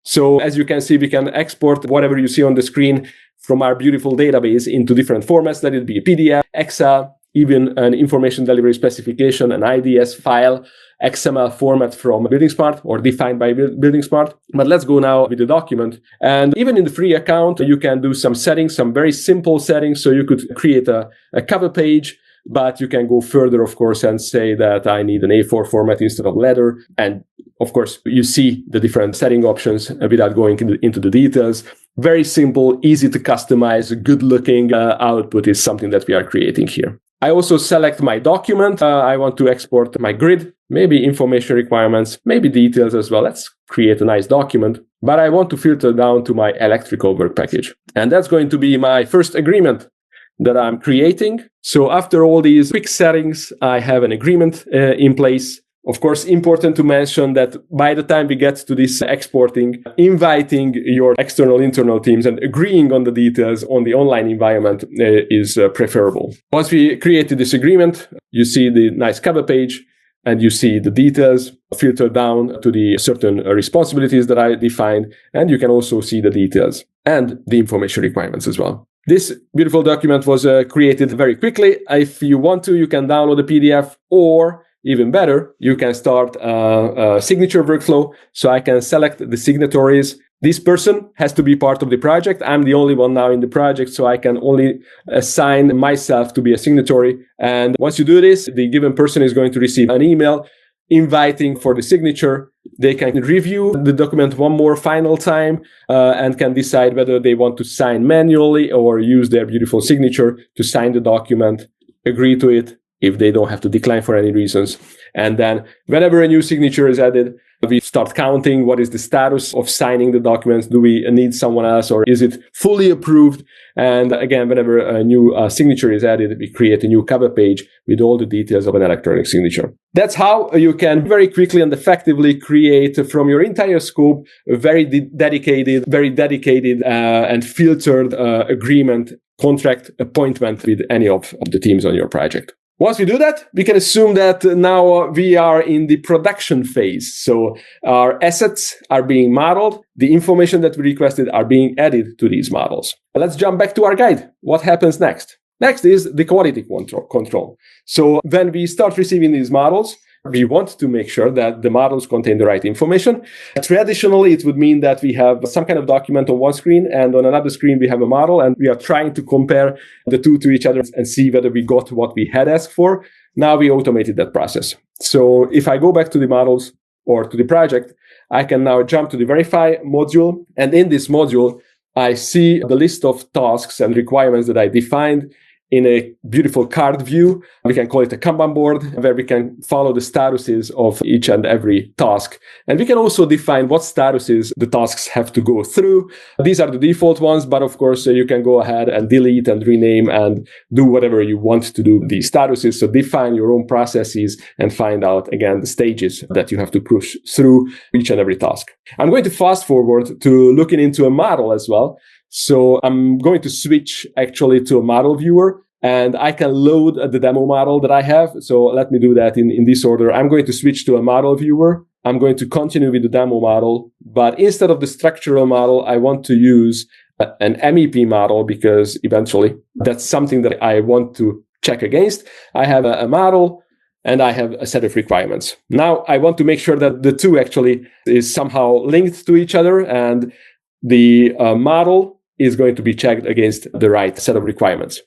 So as you can see, we can export whatever you see on the screen from our beautiful database into different formats. That it be a PDF, Excel, even an information delivery specification, an IDS file, XML format from buildingSMART or defined by buildingSMART. But let's go now with the document. And even in the free account, you can do some settings, some very simple settings. So you could create a cover page, but you can go further, of course, and say that I need an A4 format instead of letter. And of course, you see the different setting options without going into the details. Very simple, easy to customize, good looking output is something that we are creating here. I also select my document. I want to export my grid, maybe information requirements, maybe details as well. Let's create a nice document. But I want to filter down to my electrical work package. And that's going to be my first agreement that I'm creating. So after all these quick settings, I have an agreement in place. Of course, important to mention that by the time we get to this exporting, inviting your external internal teams and agreeing on the details on the online environment is preferable. Once we created this agreement, you see the nice cover page and you see the details filtered down to the certain responsibilities that I defined. And you can also see the details and the information requirements as well. This beautiful document was created very quickly. If you want to, you can download the PDF, or even better, you can start a signature workflow. So I can select the signatories. This person has to be part of the project. I'm the only one now in the project, so I can only assign myself to be a signatory. And once you do this, the given person is going to receive an email inviting for the signature. They can review the document one more final time and can decide whether they want to sign manually or use their beautiful signature to sign the document, agree to it if they don't have to decline for any reasons. And then whenever a new signature is added, we start counting what is the status of signing the documents. Do we need someone else, or is it fully approved? And again, whenever a new signature is added, we create a new cover page with all the details of an electronic signature. That's how you can very quickly and effectively create from your entire scope a very dedicated and filtered agreement, contract, appointment with any of the teams on your project. Once we do that, we can assume that now we are in the production phase. So our assets are being modeled. The information that we requested are being added to these models. Let's jump back to our guide. What happens next? Next is the quality control. So when we start receiving these models, we want to make sure that the models contain the right information. Traditionally, it would mean that we have some kind of document on one screen, and on another screen we have a model, and we are trying to compare the two to each other and see whether we got what we had asked for. Now we automated that process. So if I go back to the models or to the project, I can now jump to the verify module. And in this module, I see the list of tasks and requirements that I defined in a beautiful card view. We can call it a Kanban board, where we can follow the statuses of each and every task. And we can also define what statuses the tasks have to go through. These are the default ones, but of course, you can go ahead and delete and rename and do whatever you want to do with these statuses. So define your own processes and find out, again, the stages that you have to push through each and every task. I'm going to fast forward to looking into a model as well. So I'm going to switch actually to a model viewer, and I can load the demo model that I have. So let me do that in this order. I'm going to switch to a model viewer. I'm going to continue with the demo model, but instead of the structural model, I want to use an MEP model, because eventually that's something that I want to check against. I have a model and I have a set of requirements. Now I want to make sure that the two actually is somehow linked to each other, and the model is going to be checked against the right set of requirements.